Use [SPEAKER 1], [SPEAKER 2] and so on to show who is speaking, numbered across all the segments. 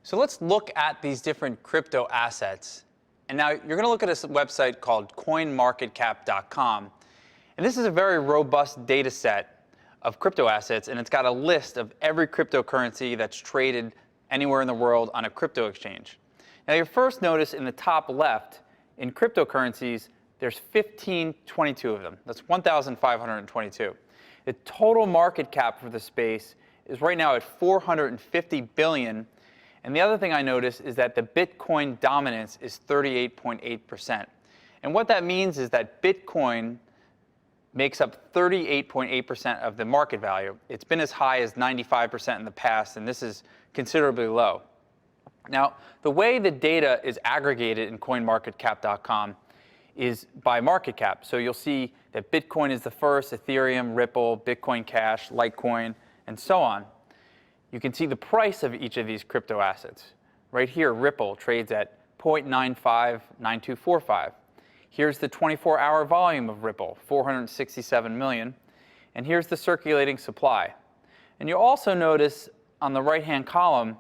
[SPEAKER 1] So let's look at these different crypto assets. And now you're going to look at a website called coinmarketcap.com. And this is a very robust data set of crypto assets, and it's got a list of every cryptocurrency that's traded anywhere in the world on a crypto exchange. Now you'll first notice in the top left, in cryptocurrencies, there's 1,522 of them. That's 1,522. The total market cap for the space is right now at 450 billion. And the other thing I noticed is that the Bitcoin dominance is 38.8%. And what that means is that Bitcoin makes up 38.8% of the market value. It's been as high as 95% in the past, and this is considerably low. Now, the way the data is aggregated in coinmarketcap.com is by market cap. So you'll see that Bitcoin is the first, Ethereum, Ripple, Bitcoin Cash, Litecoin, and so on. You can see the price of each of these crypto assets. Right here, Ripple trades at 0.959245. Here's the 24-hour volume of Ripple, 467 million. And here's the circulating supply. And you'll also notice on the right-hand column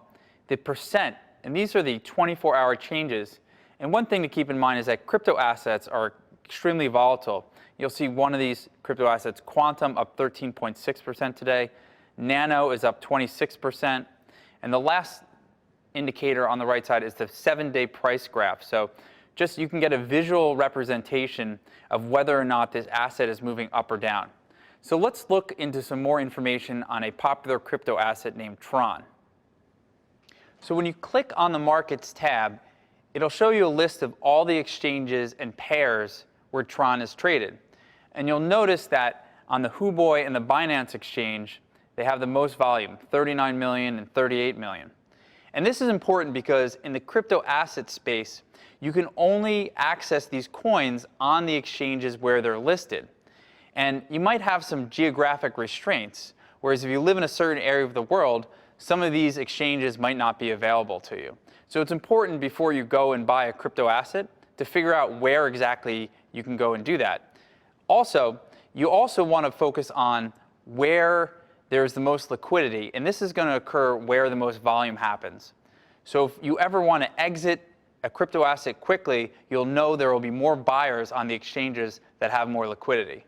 [SPEAKER 1] the percent, and these are the 24-hour changes. And one thing to keep in mind is that crypto assets are extremely volatile. You'll see one of these crypto assets, Quantum, up 13.6% today. Nano is up 26%. And the last indicator on the right side is the 7-day price graph. So just you can get a visual representation of whether or not this asset is moving up or down. So let's look into some more information on a popular crypto asset named Tron. So when you click on the Markets tab, it'll show you a list of all the exchanges and pairs where Tron is traded. And you'll notice that on the Huobi and the Binance exchange, they have the most volume, 39 million and 38 million. And this is important because in the crypto asset space, you can only access these coins on the exchanges where they're listed. And you might have some geographic restraints, whereas if you live in a certain area of the world, some of these exchanges might not be available to you. So it's important before you go and buy a crypto asset to figure out where exactly you can go and do that. Also, you also want to focus on where there's the most liquidity, and this is going to occur where the most volume happens. So if you ever want to exit a crypto asset quickly, you'll know there will be more buyers on the exchanges that have more liquidity.